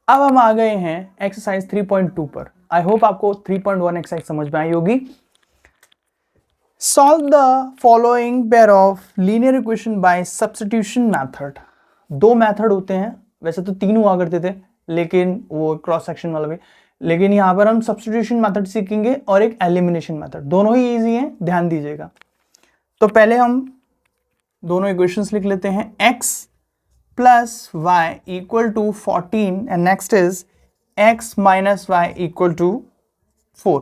अब हम आ गए हैं एक्सरसाइज 3.2 पर। आई होप आपको 3.1 एक्सरसाइज समझ में आई होगी। Solve the following pair of linear equation by substitution method. दो मेथड होते हैं, वैसे तो तीन हुआ करते थे लेकिन वो क्रॉस सेक्शन वाला भी, लेकिन यहां पर हम सब्स्टिट्यूशन मेथड सीखेंगे और एक एलिमिनेशन मेथड। दोनों ही इजी हैं, ध्यान दीजिएगा। तो पहले हम दोनों इक्वेशंस लिख लेते हैं। x plus Y equal to 14 and next is x minus y equal to 4।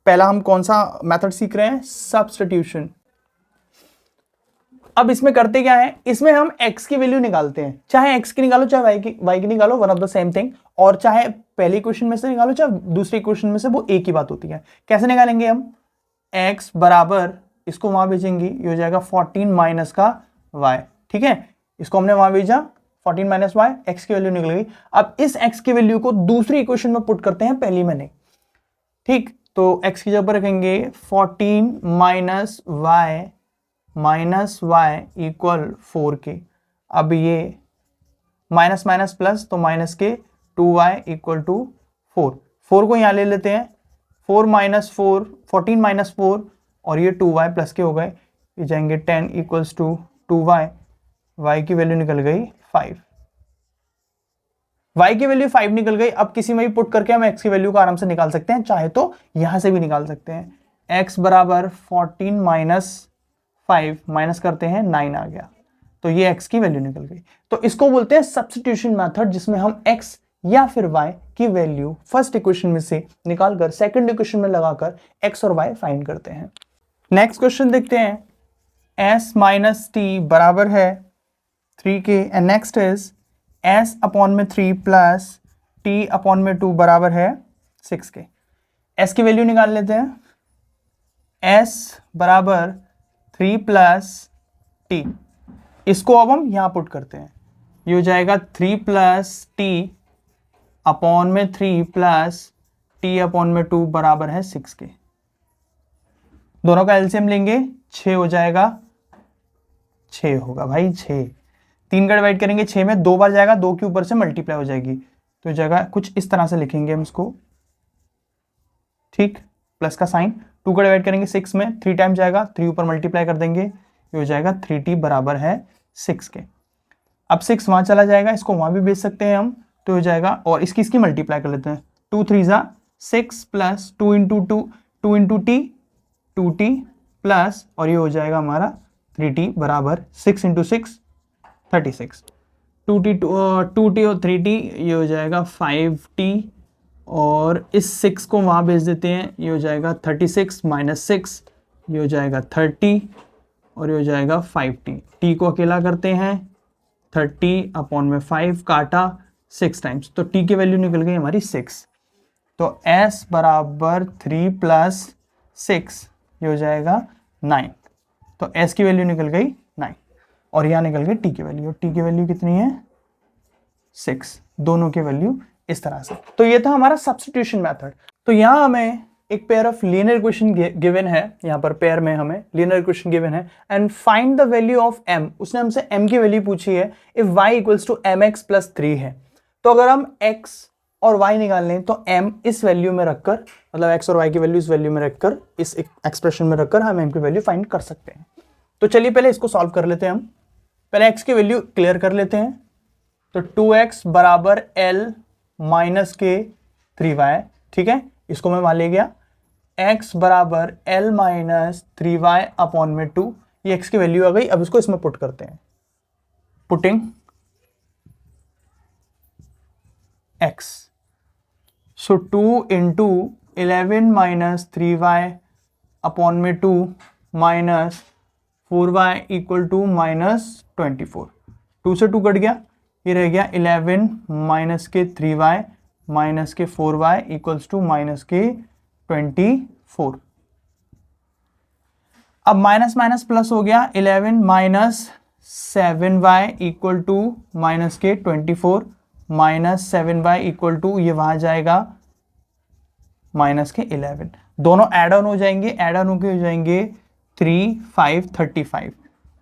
पहला हम कौन सा मेथड सीख रहे हैं? सब्स्टिट्यूशन। अब इसमें करते क्या है, इसमें हम x की वैल्यू निकालते हैं। चाहे x की निकालो चाहे y की निकालो, one of the same thing. और चाहे पहली क्वेश्चन में से निकालो चाहे दूसरी क्वेश्चन में से, वो एक ही बात होती है। कैसे निकालेंगे हम? x बराबर, इसको वहां भेजेंगे, ये हो जाएगा 14 माइनस का y। ठीक है, इसको हमने वहां भेजा 14 माइनस वाई, एक्स की वैल्यू निकल गई। अब इस x की वैल्यू को दूसरी इक्वेशन में पुट करते हैं, पहली में नहीं। ठीक, तो x की जगह पर रखेंगे 14 माइनस वाई इक्वल 4 के। अब ये माइनस माइनस प्लस, तो माइनस के 2y इक्वल टू 4। 4 को यहां ले लेते हैं, 4 माइनस 4, 14 माइनस 4, और ये 2y प्लस के हो गए, ये जाएंगे 10 इक्वल्स टू 2y। y की वैल्यू निकल गई 5। y की वैल्यू 5 निकल गई। अब किसी में भी पुट करके हम x की वैल्यू को आराम से निकाल सकते हैं, चाहे तो यहां से भी निकाल सकते हैं। x बराबर 14 माइनस 5, माइनस करते हैं 9 आ गया, तो ये x की वैल्यू निकल गई। तो इसको बोलते हैं सब्स्टिट्यूशन मेथड, जिसमें हम x या फिर y की वैल्यू फर्स्ट इक्वेशन में से निकालकर सेकंड इक्वेशन में लगाकर x और y फाइंड करते हैं। नेक्स्ट क्वेश्चन देखते हैं। s माइनस टी बराबर है 3 के and next is s upon में 3 प्लस t अपॉन में 2 बराबर है 6 के। s की वैल्यू निकाल लेते हैं। s बराबर 3 प्लस t, इसको अब हम यहां पुट करते हैं, ये हो जाएगा 3 प्लस t अपॉन में 3 प्लस t अपॉन में 2 बराबर है 6 के। दोनों का एलसीएम लेंगे, 6 हो जाएगा, 6 होगा भाई 6। 3 का डिवाइड करेंगे 6 में, 2 बार जाएगा, 2 के ऊपर से मल्टीप्लाई हो जाएगी, तो जगह कुछ इस तरह से लिखेंगे हम इसको। ठीक, प्लस का साइन। 2 का डिवाइड करेंगे 6 में, 3 टाइम जाएगा, 3 ऊपर मल्टीप्लाई कर देंगे, ये हो जाएगा 3t बराबर है 6 के। अब 6 वहां चला जाएगा, इसको वहां भी भेज सकते हैं हम, तो हो जाएगा, और इसकी मल्टीप्लाई कर लेते हैं। 2 3 जा 6 plus 2 into 2 into T 2t plus, और ये हो जाएगा हमारा 3t बराबर 6 इंटू 6 36। 2t और 3t, ये हो जाएगा 5t, और इस 6 को वहाँ भेज देते हैं, ये हो जाएगा 36 माइनस 6, ये हो जाएगा 30, और ये हो जाएगा 5t। t को अकेला करते हैं, 30 अपॉन में 5 काटा 6 टाइम्स, तो t की वैल्यू निकल गई हमारी 6। तो s बराबर 3 प्लस 6, ये हो जाएगा 9। तो s की वैल्यू निकल गई 9, और यहाँ निकल गई t की वैल्यू। t की वैल्यू कितनी है? 6। दोनों की वैल्यू इस तरह से। तो ये था हमारा सब्स्टिट्यूशन मेथड। तो यहाँ हमें एक pair of linear equation given है, यहाँ पर पेयर में हमें लीनियर इक्वेशन गिवन है, and find the value of m। उसने हमसे m की वैल्यू पूछी है if y equals to mx plus 3 है। तो अगर हम x और y निकाल लें तो m इस वैल्यू में रखकर, मतलब x और y की वैल्यू इस वैल्यू में रखकर, इस एक्सप्रेशन में रखकर हम m की वैल्यू फाइंड कर सकते हैं। तो चलिए पहले इसको सॉल्व कर लेते हैं हम। पहले x की वैल्यू क्लियर कर लेते हैं। तो 2x बराबर l माइनस के 3y। ठीक है, इसको मैं मान ले गया। x बराबर l माइनस 3y अपॉन में 2, ये x की वैल्यू आ गई। अब इसको इसमें पुट करते हैं। पुटिंग x, सो 2 इंटू 11 माइनस 3y अपॉन में 2 minus 4y equal to minus 24। 2 से 2 कट गया, ये रह गया 11 माइनस के 3y माइनस के 4y इक्वल्स टू माइनस के 24। अब माइनस माइनस प्लस हो गया, 11 minus 7y equal to minus के 24 माइनस 7y इक्वल टू, ये वहां जाएगा माइनस के 11। दोनों एड ऑन हो जाएंगे, एड ऑन होके हो जाएंगे 3 5 35,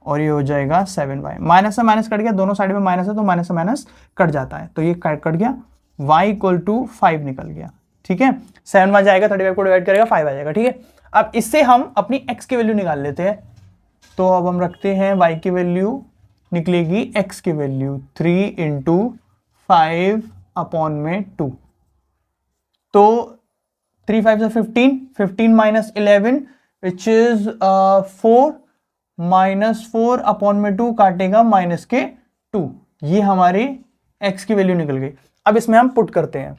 और ये हो जाएगा 7y। माइनस से माइनस कट गया, दोनों साइड में माइनस है तो माइनस से माइनस कट जाता है, तो ये कट गया। y इक्वल टू 5 निकल गया। ठीक है, 7 वहां जाएगा, 35 को डिवाइड करेगा 5 आ जाएगा। ठीक है, अब इससे हम अपनी x की वैल्यू निकाल लेते हैं। तो अब हम रखते हैं y की वैल्यू निकलेगी x की वैल्यू 3 इंटू 5 अपॉन में 2। तो 3 5 से 15, 15 minus 11 which is 4, minus 4 upon में 2 काटेगा माइनस के 2। ये हमारी x की वैल्यू निकल गई। अब इसमें हम पुट करते हैं।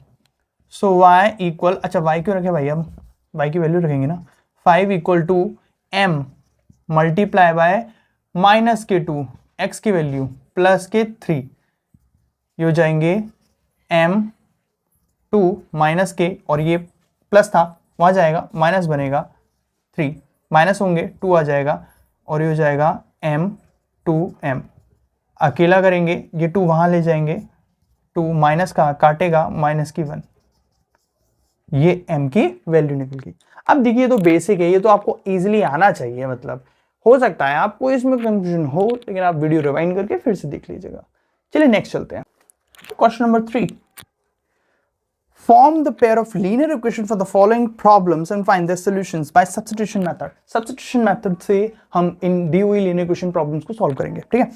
सो y इक्वल, अच्छा y क्यों रखे भाई, हम y की वैल्यू रखेंगे ना। 5 equal to m multiply by minus के 2 x की वैल्यू प्लस के 3, ये हो जाएंगे m2 माइनस के, और ये प्लस था वहां जाएगा माइनस बनेगा 3, माइनस होंगे 2 आ जाएगा, और ये हो जाएगा m2m। अकेला करेंगे, ये 2 वहां ले जाएंगे, 2 माइनस का काटेगा माइनस की 1, ये m की वैल्यू निकल गई। अब देखिए तो बेसिक है, ये तो आपको इजीली आना चाहिए, मतलब हो सकता है आपको इसमें कंफ्यूजन हो, लेकिन आप वीडियो रिवाइंड करके फिर से देख लीजिएगा। चलिए नेक्स्ट चलते हैं। Question number 3, form the pair of linear equation for the following problems and find their solutions by substitution method. Substitution method से हम इन दी हुई लीनियर इक्वेशन प्रॉब्लम्स को सॉल्व करेंगे। ठीक है,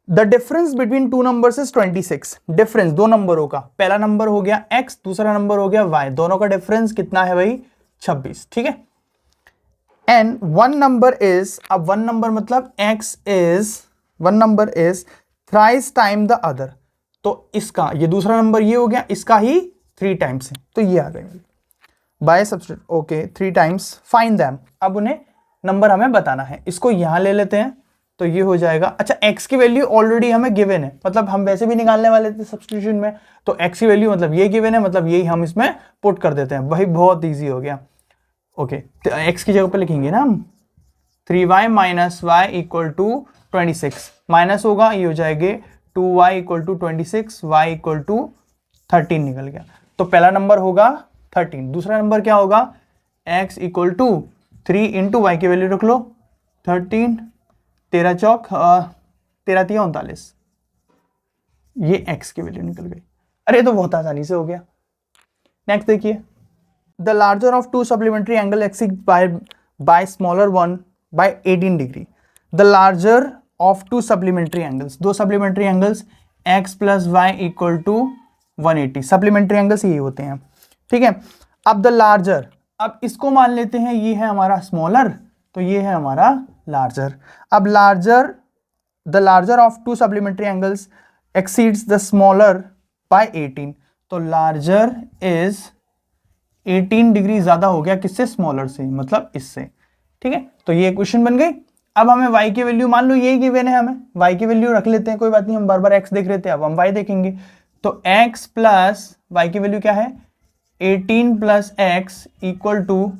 the difference between two numbers is 26। डिफरेंस दो नंबरों का, पहला नंबर हो गया x, दूसरा नंबर हो गया y, दोनों का डिफरेंस कितना है भाई 26। ठीक है, एंड वन नंबर इज, अब वन नंबर मतलब x is, one number is thrice time the other. तो इसका ये दूसरा नंबर ये हो गया, इसका ही 3 टाइम्स है, तो ये आ गए by substitute. Okay, 3 times, find them. अब उन्हें नंबर हमें बताना है, इसको यहां ले लेते हैं, तो ये हो जाएगा। अच्छा, x की वैल्यू ऑलरेडी हमें गिवन है, मतलब हम वैसे भी निकालने वाले थे सब्स्टिट्यूशन में, तो x की वैल्यू मतलब ये गिवन है, मतलब यही हम इसमें पुट कर देते हैं। भाई बहुत इजी हो गया। ओके, तो x की जगह पे लिखेंगे ना हम 3y minus y equal to 26, minus होगा, ये हो जाएंगे 2y equal to 26, y equal to 13 निकल गया। तो पहला नंबर होगा 13, दूसरा नंबर क्या होगा x equal to 3 into y की वैल्यू रख लो 13, 13 चौक 13 तिया 39, ये x की वैल्यू निकल गई। अरे तो बहुत आसानी से हो गया। नेक्स्ट देखिए, the larger of two supplementary angle exceed by smaller one by 18 degree. The larger of two supplementary angles, दो supplementary angles x plus Y equal to 180, supplementary angles यही होते हैं। ठीक है, अब द लार्जर, अब इसको मान लेते हैं ये है हमारा स्मॉलर, तो ये है हमारा लार्जर। अब larger, the larger of two supplementary angles exceeds the smaller by 18, तो लार्जर इज 18 डिग्री ज्यादा हो गया, किससे, स्मॉलर से, मतलब इससे। ठीक है, तो ये इक्वेशन बन गई। अब हमें y की वैल्यू, मान लो ये गिवन है, हमें y की वैल्यू रख लेते हैं, कोई बात नहीं, हम बार बार x देख रहे थे, अब हम y देखेंगे। तो x प्लस y की वैल्यू क्या है 18 प्लस x इक्वल टू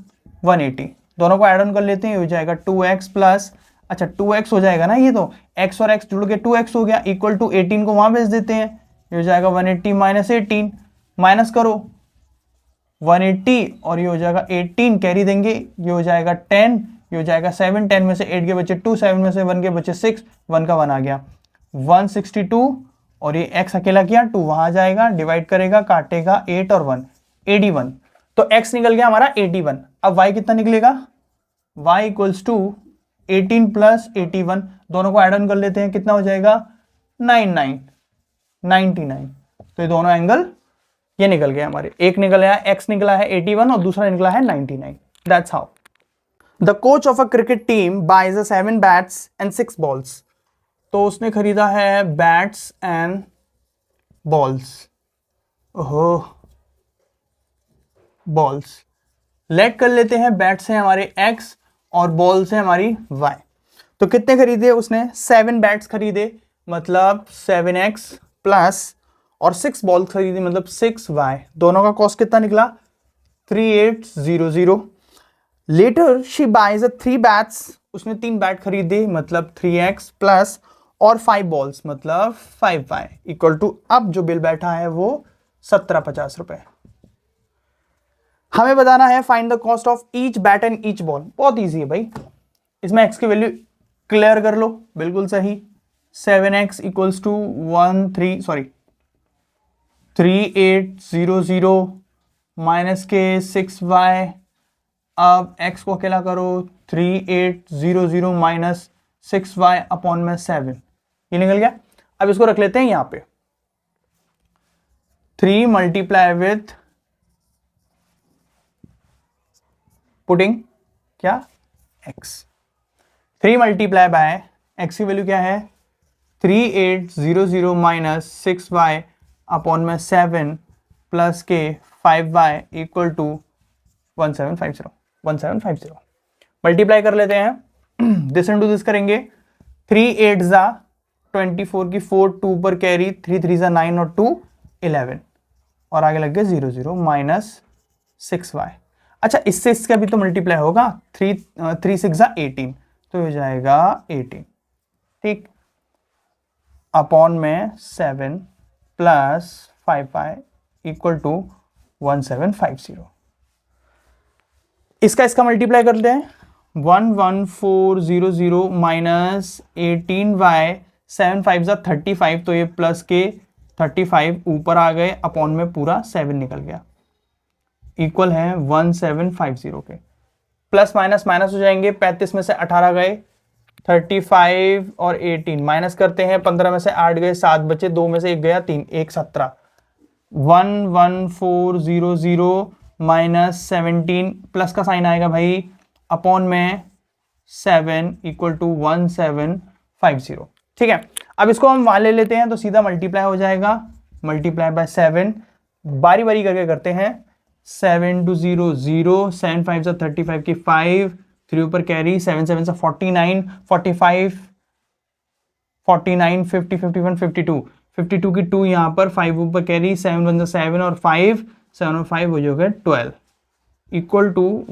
180, दोनों को एड ऑन कर लेते हैं, हो जाएगा 2x प्लस, अच्छा 2x हो जाएगा ना, ये तो x और x जुड़ के 2x हो गया, इक्वल टू 18 को वहां भेज देते हैं, ये हो जाएगा 180 माइनस 18, माइनस करो 180 और ये हो जाएगा 18, कैरी देंगे, ये हो जाएगा 10, ये हो जाएगा 7, 10 में से 8 के बचे 2, 7 में से 1 के बचे 6, 1 का 1 आ गया 162, और ये x अकेला किया 2 वहां जाएगा, डिवाइड करेगा, काटेगा 8 और 1 81, तो x निकल गया हमारा 81। अब y कितना निकलेगा, y इक्वल्स टू 18 प्लस 81, दोनों को एड ऑन कर लेते हैं, कितना हो जाएगा 99, तो ये दोनों एंगल ये निकल गया हमारे, एक निकला है x निकला है 81 और दूसरा निकला है 99। That's how the coach of a cricket team buys 7 bats and 6 balls. तो उसने खरीदा है बैट्स एंड बॉल्स, ओहो बॉल्स, लेट कर लेते हैं, बैट्स हैं हमारे x और बॉल्स हैं हमारी y। तो कितने खरीदे उसने, 7 बैट्स खरीदे मतलब 7x प्लस, और 6 बॉल्स खरीदी मतलब 6y, दोनों का कॉस्ट कितना निकला 3800। लेटर शी बाइज 3 बैट्स, उसने 3 बैट खरीदे मतलब 3x प्लस और 5 बॉल्स मतलब 5y इक्वल टू, अब जो बिल बैठा है वो 1750 रुपए। हमें बताना है find the cost of each bat and each ball. बहुत इजी है भाई, इसमें x की वैल्यू क्लियर कर लो, बिल्कुल सही, 7x equals to 13, sorry 3800 minus के 6y। अब x को अकेला करो, 3800 माइनस 6y अपॉन में 7, ये निकल गया। अब इसको रख लेते हैं यहां पे, 3 मल्टीप्लाई विथ पुटिंग क्या x, 3 मल्टीप्लाई बाय x की वैल्यू क्या है 3800 माइनस 6y अपॉन में 7 प्लस के 5y इक्वल टू 1750 मल्टीप्लाई कर लेते हैं। दिस इनटू दिस करेंगे, 3 8 जा 24 की 4 2 पर कैरी, 3 3 जा 9 और 2 11 और आगे लग गए 0 0 माइनस 6y। अच्छा इससे इसका भी तो मल्टीप्लाई होगा, 3 6 जा 18 तो हो जाएगा 18, ठीक, अपॉन में 7 प्लस 5y इक्वल टू 1750। इसका इसका मल्टीप्लाई करते हैं, 11400 माइनस 18y 7 5 जा 35 तो ये प्लस के 35 ऊपर आ गए अपॉन में पूरा 7 निकल गया, इक्वल है 1750 के। प्लस माइनस माइनस हो जाएंगे, 35 में से 18 गए, 35 और 18 माइनस करते हैं, 15 में से 8 गए, 7 बचे, 2 में से 1 गया 3, 1 17, 11400 माइनस 17 प्लस का साइन आएगा भाई अपॉन में 7 इक्वल टू 1750, ठीक है। अब इसको हम वहां ले लेते हैं तो सीधा मल्टीप्लाई हो जाएगा, मल्टीप्लाई बाय 7, बारी बारी करके करते हैं, 7 2 0 0, 7 5 से 35 की 5, 3 ऊपर कैरी, 7 7 से 49, 45 49 50 51 52, 52 की 2 यहां पर, 5 ऊपर कैरी, 7 1 7 और 5 7 और 5 हो जाएगा 12 इक्वल टू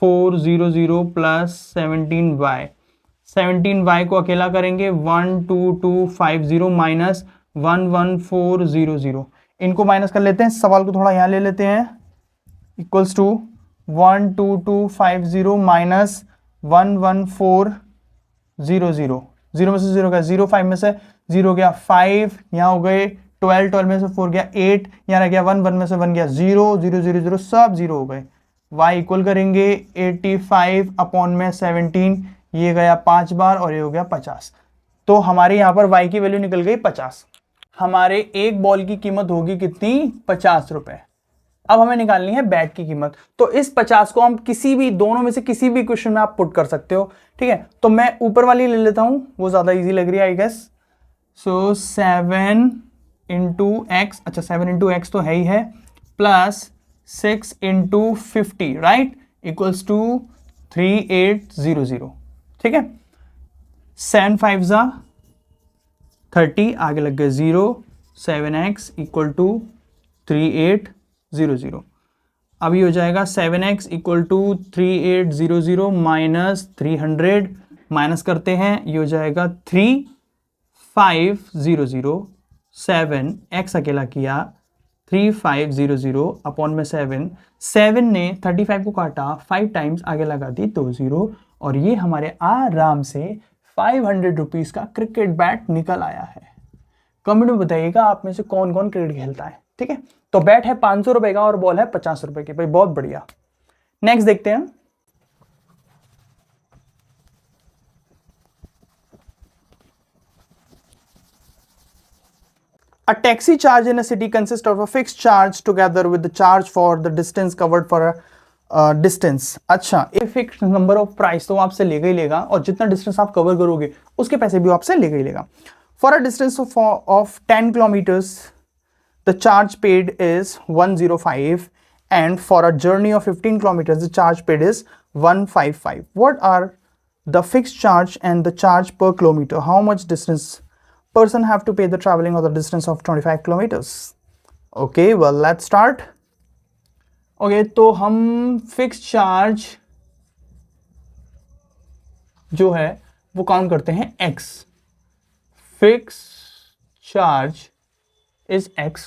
11400 प्लस 17y को अकेला करेंगे, 12250 माइनस 11400, इनको माइनस कर लेते हैं, सवाल को थोड़ा यहां ले लेते हैं, इक्वल्स टू 12250 माइनस 11400, 0 में से 0 गया 0, 5 में से 0 गया 5, यहाँ हो गए 12, 12 में से 4 गया 8, यहाँ रह गया 1, 1 में से 1 गया 0, 0 0 0 सब 0 हो गए। y इक्वल करेंगे 85 अपॉन में 17, ये गया 5 बार और ये हो गया 50, तो हमारे यहाँ पर y की वैल्यू निकल गई 50। हमारे एक बॉल की कीमत होगी कितनी 50 रुपए। अब हमें निकालनी है बैट की कीमत, तो इस 50 को हम किसी भी दोनों में से किसी भी क्वेश्चन में आप पुट कर सकते हो, ठीक है। तो मैं ऊपर वाली ले लेता हूं, वो ज्यादा इजी लग रही है I guess. So 7 into x, अच्छा 7 इंटू एक्स तो है ही है, plus 6 into 50 right equals to 3800, ठीक है। 7 5 जा 30, आगे लग गए 0, 7x इक्वल टू 3800। अब ये हो जाएगा 7x equal to 3800 minus 300, minus करते हैं, ये हो जाएगा 3500, 7x अकेला किया 3500 अपॉन में 7, 7 ने 35 को काटा 5 टाइम्स, आगे लगा दी 2 0 और ये हमारे आराम से 500 रुपीज का क्रिकेट बैट निकल आया है। कमेंट में बताइएगा आप में से कौन कौन क्रिकेट खेलता है, ठीक है। तो बैट है 500 रुपए का और बॉल है 50 रुपए की, भाई बहुत बढ़िया। नेक्स्ट देखते हैं, A taxi charge in a city consists of a fixed charge together with the charge for the distance covered for a distance. अच्छा एक फिक्स नंबर ऑफ प्राइस तो आपसे लेगा ही लेगा और जितना डिस्टेंस आप कवर करोगे उसके पैसे भी आपसे लेगा ही लेगा। For a distance of 10 kilometres the charge paid is 105 and for a journey of 15 kilometers the charge paid is 155. What are the fixed charge and the charge per kilometer? How much distance person have to pay the traveling or the distance of 25 kilometers? Okay, well let's start. Okay तो हम fix charge जो है वो count करते हैं x, fix charge is x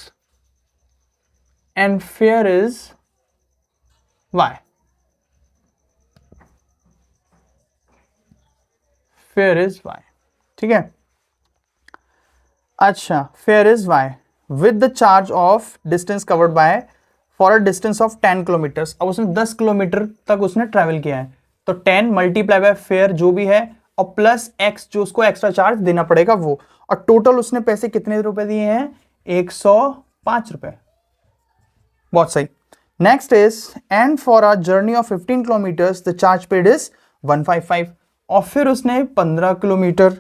and fare is y, fare is y, ठीक है। अच्छा, fare is y with the charge of distance covered by for a distance of 10 kilometres. अब उसने 10 किलोमीटर तक उसने ट्रैवल किया है, तो 10 मल्टीप्लाई बाय फेयर जो भी है और प्लस एक्स जो उसको एक्स्ट्रा चार्ज देना पड़ेगा वो, और टोटल उसने पैसे कितने रुपए दिए हैं? 105 रुपए। बहुत सही। Next is and for a journey of 15 kilometres the charge paid is 155। और फिर उसने 15 किलोमीटर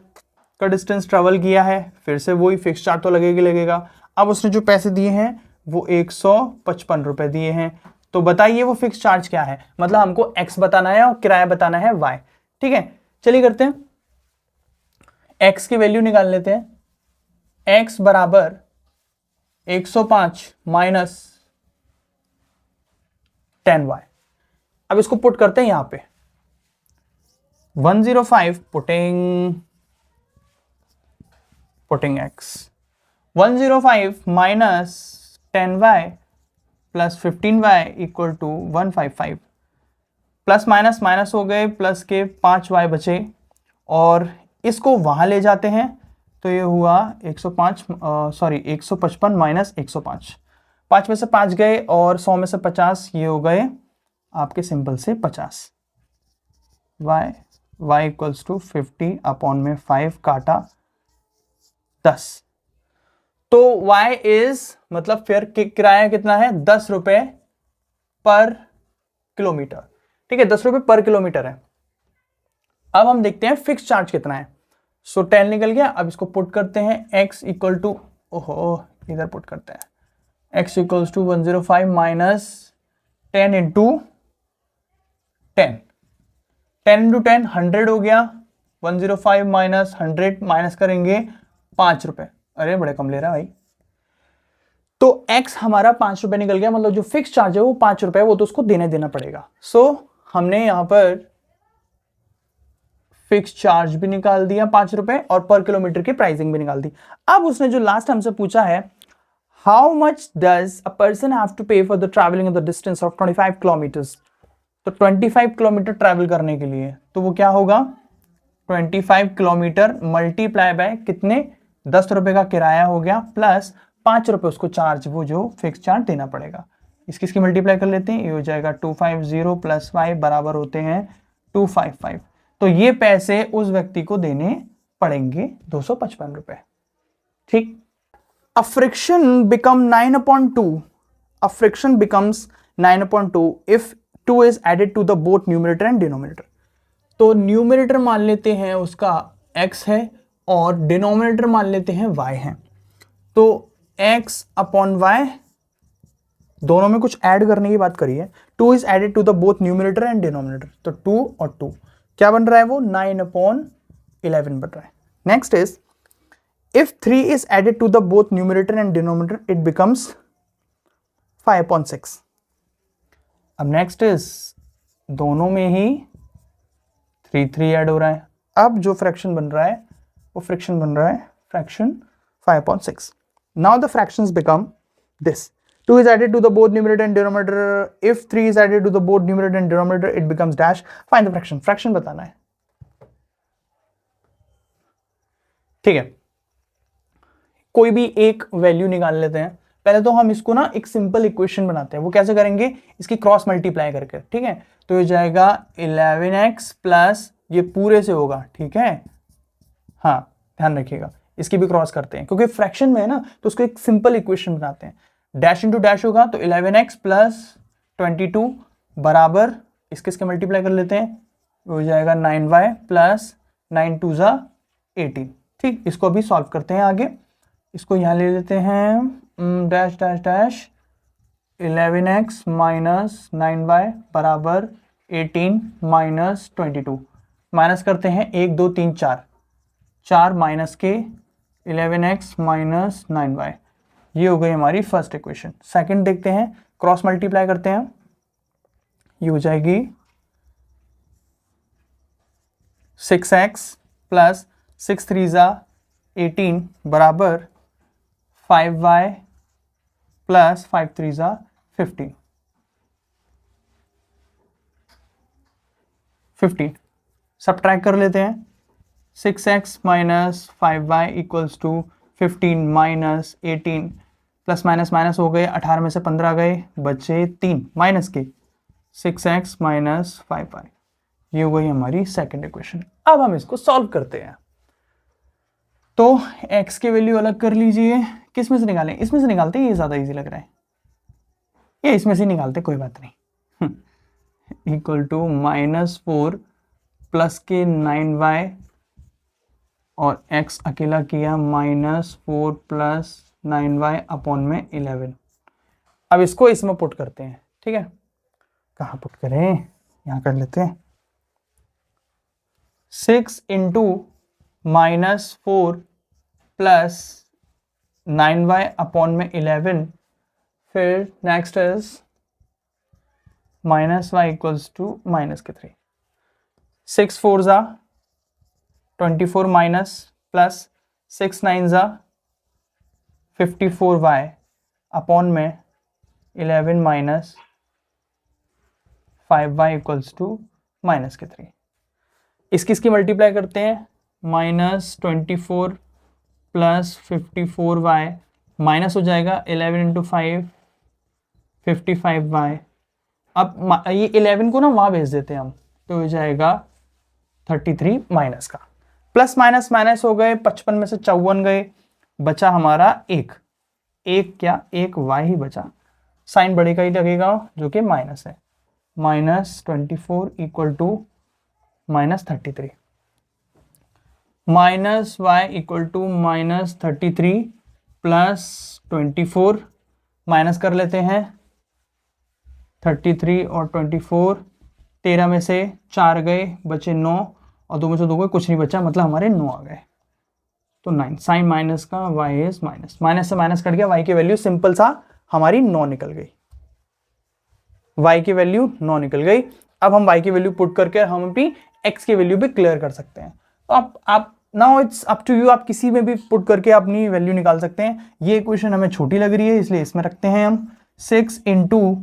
का डिस्टेंस ट्रेवल किया है, फिर से वही फिक्स चार्ज तो लगेगा। अब उसने जो पैसे दिए हैं वो 155 रुपए दिए हैं। तो बताइए वो फिक्स चार्ज क्या है? मतलब हमको एक्स बताना है और किराया बताना है वाई। ठीक है, चलिए करते हैं। एक्स की वैल्यू निकाल लेते हैं। एक्स बराबर 105 माइनस 10y। अब इसको पुट करते हैं यहां पे 105 putting x 105 minus 10y plus 15y equal to 155। Plus minus minus हो गए, प्लस के 5y बचे और इसको वहां ले जाते हैं तो ये हुआ 155 माइनस 105। 5 में से 5 गए और 100 में से 50, ये हो गए आपके सिंपल से 50। y इक्वल्स टू 50 अपॉन में 5 काटा 10। तो y इज मतलब फेयर किराया कितना है? 10 रुपए पर किलोमीटर। ठीक है, 10 रुपए पर किलोमीटर है। अब हम देखते हैं फिक्स चार्ज कितना है। सो 10 निकल गया। अब इसको पुट करते हैं x इक्वल टू, ओहो इधर पुट करते हैं, x equals to 105 minus 10 into 10। 10 into 10 100 हो गया। 105 माइनस 100 माइनस करेंगे 5 रुपए। अरे बड़े कम ले रहा है भाई। तो x हमारा 5 रुपए निकल गया, मतलब जो फिक्स चार्ज है वो 5 रुपए, वो तो उसको देना पड़ेगा। सो हमने यहां पर फिक्स चार्ज भी निकाल दिया 5 रुपए और पर किलोमीटर की प्राइसिंग भी निकाल दी। अब उसने जो लास्ट हमसे पूछा है, how much does a person have to pay for the travelling the distance of 25 kilometres. तो 25 किलोमीटर ट्रैवल करने के लिए तो वो क्या होगा? 25 किलोमीटर मल्टीप्लाई बाय कितने? 10 रुपए का किराया हो गया प्लस 5 रुपए उसको चार्ज, वो जो फिक्स चार्ज देना पड़ेगा। इसकी मल्टीप्लाई कर लेते हैं, ये हो जाएगा 250 प्लस 5 बराबर होते हैं 255। तो ये पैसे उस व्यक्ति को देने पड़ेंगे 255 रुपए। ठीक। A fraction become 9/2। A fraction becomes 9/2 if 2 is added to the both numerator and denominator. तो न्यूमरेटर मान लेते हैं उसका x है और डिनोमिनेटर मान लेते हैं y है। तो x अपॉन वाई, दोनों में कुछ ऐड करने की बात करी है। 2 is added to the both numerator and denominator, तो 2 और 2 क्या बन रहा है? वो 9/11 बन रहा है। Next is if 3 is added to the both numerator and denominator it becomes 5/6। अब नेक्स्ट इज दोनों में ही 3 ऐड हो रहा है। अब जो फ्रैक्शन बन रहा है वो फ्रैक्शन बन रहा है fraction 5/6। Now the fractions become this: 2 is added to the both numerator and denominator. If 3 is added to the both numerator and denominator, it becomes dash. Find the fraction. Fraction बताना है। ठीक है, कोई भी एक वैल्यू निकाल लेते हैं। पहले तो हम इसको ना एक सिंपल इक्वेशन बनाते हैं। वो कैसे करेंगे? इसकी क्रॉस मल्टीप्लाई करके। ठीक है, तो ये जाएगा 11x प्लस ये पूरे से होगा। ठीक है, हाँ ध्यान रखिएगा, इसकी भी क्रॉस करते हैं क्योंकि फ्रैक्शन में है ना, तो उसको एक सिंपल इक्वेशन बनाते हैं। डैश इंटू डैश होगा तो 11x प्लस 22 बराबर इसके मल्टीप्लाई कर लेते हैं, हो जाएगा 9y प्लस 9 2 ज़ा 18। ठीक, इसको अभी सॉल्व करते हैं आगे। इसको यहाँ ले लेते हैं dash dash dash 11x minus 9y बराबर 18 माइनस 22। माइनस करते हैं 1 2 3 4 माइनस के 11x माइनस 9y, ये हो गई हमारी फर्स्ट इक्वेशन। सेकंड देखते हैं, क्रॉस मल्टीप्लाई करते हैं, ये हो जाएगी 6x प्लस 6 3 ज़ा 18 बराबर 5y प्लस 5 3 ज़ा 15। 15 सब्ट्रैक्ट कर लेते हैं। 6x minus 5y equals to 15 minus 18 plus minus minus हो गए, 18 में से 15 गए, बचे 3 माइनस के 6x माइनस 5y। ये हो गई हमारी सेकेंड इक्वेशन। अब हम इसको सॉल्व करते हैं। तो x की वैल्यू अलग कर लीजिए, किस में से निकालें? इसमें से निकालते हैं, ये ज्यादा इजी लग रहा है, ये इसमें से निकालते, कोई बात नहीं। इक्वल टू -4 प्लस के 9y और x अकेला किया -4 प्लस 9y अपॉन में 11। अब इसको इसमें पुट करते हैं, ठीक है। कहाँ पुट करें? यहाँ कर लेते हैं। 6 इंटू -4 प्लस 9y अपॉन में 11, फिर next is -y equals to -3। 6 4 ज़ा 24 माइनस प्लस 6 9 ज़ा 54y अपॉन में 11 माइनस 5y इक्वल्स टू -3। इसकी मल्टीप्लाई करते हैं, -24 प्लस 54y माइनस हो जाएगा 11 इंटू 5 55y। अब ये 11 को ना वहाँ भेज देते हैं हम, तो हो जाएगा 33 माइनस का, प्लस माइनस माइनस हो गए, 55 में से 54 गए, बचा हमारा एक क्या, एक y ही बचा। साइन बड़े का ही लगेगा जो कि माइनस है, -24 equal to -33, -y equal to -33 प्लस 24 माइनस कर लेते हैं, 33 और 24, 13 में से 4 गए, बचे 9 और 2 में से 2 गए, कुछ नहीं बचा, मतलब हमारे 9 आ गए, तो 9। साइन माइनस का y इज माइनस, माइनस से माइनस कट गया, y की वैल्यू सिंपल सा हमारी 9 निकल गई, y की वैल्यू 9 निकल गई। अब हम y की वैल्यू पुट करके हम भी x की वैल्यू भी क्लियर कर सकते हैं। तो आप now it's up to you, आप किसी में भी पुट करके अपनी वैल्यू निकाल सकते हैं। ये इक्वेशन हमें छोटी लग रही है इसलिए इसमें रखते हैं हम। 6 into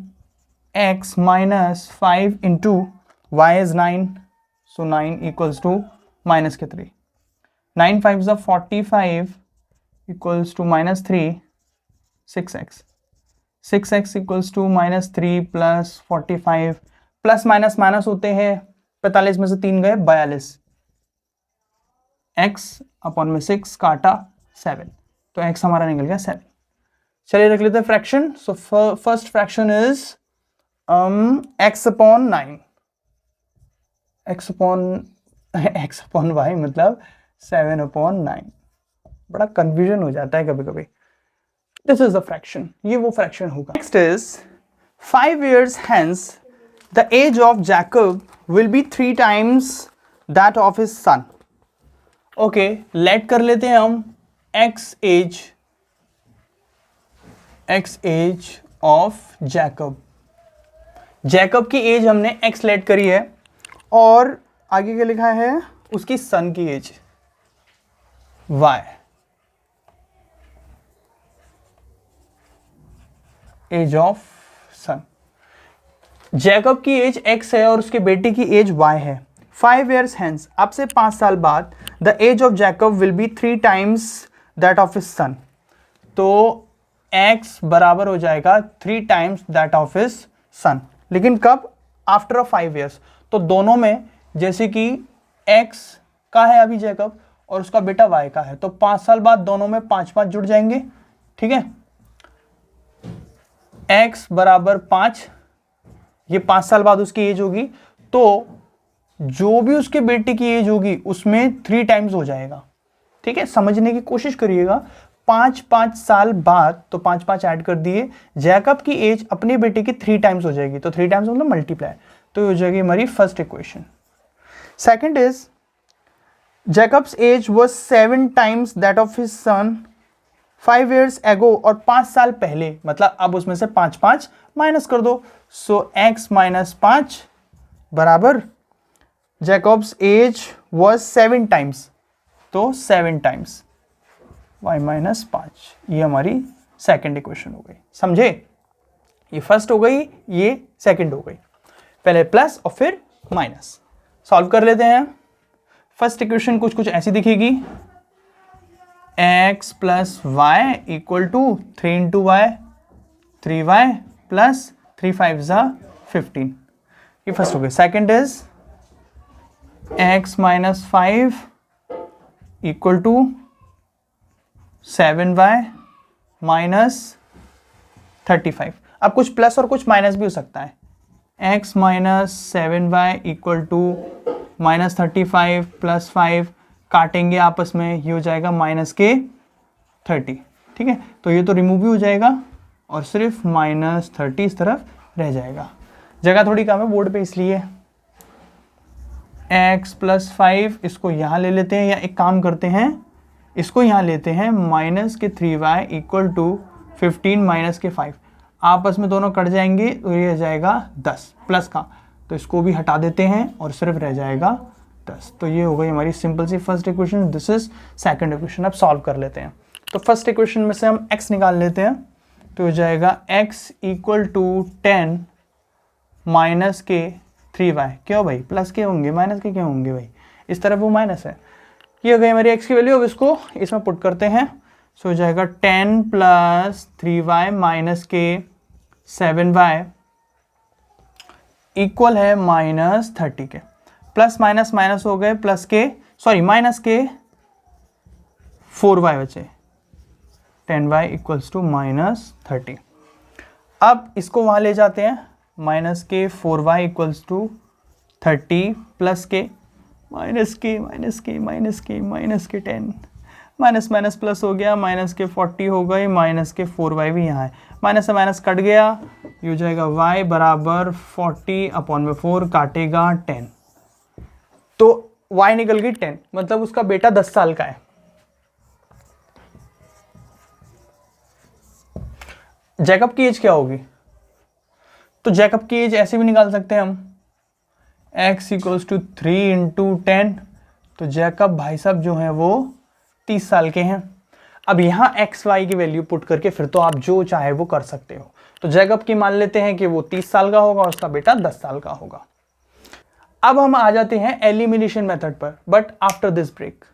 x minus 5 into y is 9, so 9 equals to -3। 9 5 is 45 equals to -3, 6x। 6x equals to -3 plus 45, plus minus minus होते हैं, 45 में से 3 गए, 42, x अपॉन में 6 काटा 7, तो x हमारा निकल गया 7। चलिए रख लेते हैं fraction. So first fraction is x upon 9, x upon y मतलब 7 अपॉन 9। बड़ा कंफ्यूजन हो जाता है कभी कभी। दिस इज द फ्रैक्शन, ये वो फ्रैक्शन होगा। Next is 5 years hence the age of Jacob will be 3 times that of his son। Okay, let कर लेते हैं हम x age of Jacob. Jacob की एज हमने x लेट करी है और आगे क्या लिखा है, उसकी सन की age y। Age of son, Jacob की एज x है और उसके बेटे की एज y है। 5 years hence, अब से 5 साल बाद, the age of Jacob will be 3 times that of his son। तो x बराबर हो जाएगा 3 times that of his son। लेकिन कब? After 5 years। तो दोनों में, जैसे कि x का है अभी जैकब और उसका बेटा y का है, तो 5 साल बाद दोनों में 5 जुड़ जाएंगे, ठीक है। x बराबर 5, ये 5 साल बाद उसकी एज होगी, तो जो भी उसके बेटे की एज होगी उसमें 3 टाइम्स हो जाएगा, ठीक है। समझने की कोशिश करिएगा। 5 साल बाद, तो 5 ऐड कर दिए, जैकब की एज अपने बेटे की 3 टाइम्स हो जाएगी, तो 3 टाइम्स मतलब मल्टीप्लाई, तो हो जाएगी हमारी first equation. Second is Jacob's age was 7 times that of his son 5 years ago, और 5 साल पहले, मतलब अब उसमें से 5 माइनस कर दो, सो x माइनस 5 बराबर जैकब्स एज वाज 7 टाइम्स, तो 7 टाइम्स y माइनस 5। ये हमारी सेकंड इक्वेशन हो गई, समझे। ये फर्स्ट हो गई, ये सेकंड हो गई, पहले प्लस और फिर माइनस। सॉल्व कर लेते हैं। फर्स्ट इक्वेशन कुछ ऐसी दिखेगी, x plus Y equal to 3 into y 3y plus 3 5 ज़ा 15। ये फर्स्ट हो गया। Second is x minus 5 equal to 7y minus 35। अब कुछ प्लस और कुछ माइनस भी हो सकता है। x minus 7y equal to minus 35 plus 5 काटेंगे आपस में, ये हो जाएगा माइनस के 30। ठीक है, तो ये तो रिमूव भी हो जाएगा और सिर्फ माइनस 30 इस तरफ रह जाएगा। जगह थोड़ी कम है बोर्ड पे, इसलिए x प्लस 5 इसको यहाँ ले लेते हैं, या एक काम करते हैं इसको यहाँ लेते हैं, माइनस के 3y इक्वल टू 15 माइनस के 5, आपस में दोनों कट जाएंगे तो ये रह जाएगा 10 प्लस का, तो इसको भी हटा देते हैं और सिर्फ रह जाएगा 10। तो ये हो गई हमारी सिंपल सी first equation. This is second equation. अब सॉल्व कर लेते हैं। तो फर्स्ट इक्वेशन में से हम x निकाल लेते हैं, तो हो जाएगा x इक्वल टू 10 माइनस के 3y। क्यों भाई, प्लस के होंगे माइनस के क्यों होंगे भाई, इस तरफ वो माइनस है। ये हो गई हमारी x की वैल्यू। अब इसको इसमें पुट करते हैं, सो हो जाएगा 10 प्लस 3y माइनस के 7y इक्वल है माइनस 30 के। प्लस माइनस माइनस हो गए, प्लस के सॉरी माइनस के 4y बचे, 10y इक्वल्स टू माइनस 30। अब इसको वहाँ ले जाते हैं, माइनस के 4y इक्वल्स टू 30 प्लस के माइनस के माइनस के माइनस के माइनस के 10, माइनस माइनस प्लस हो गया, माइनस के 40 हो गई, माइनस के 4y भी यहाँ है, माइनस से माइनस कट गया, ये हो जाएगा y बराबर 40 अपॉन में 4 काटेगा 10, तो y निकल गई 10, मतलब उसका बेटा 10 साल का है। जैकब की एज क्या होगी, तो जैकब की एज ऐसे भी निकाल सकते हैं हम, x इक्वल्स टू 3 इंटू 10, तो जैकब भाई साहब जो हैं वो 30 साल के हैं। अब यहाँ एक्स वाई की वैल्यू पुट करके फिर तो आप जो चाहे वो कर सकते हो। तो जैकब की मान लेते हैं कि वो 30 साल का होगा और उसका बेटा 10 साल का होगा। अब हम आ जाते हैं एलिमिनेशन मेथड पर, बट आफ्टर दिस ब्रेक।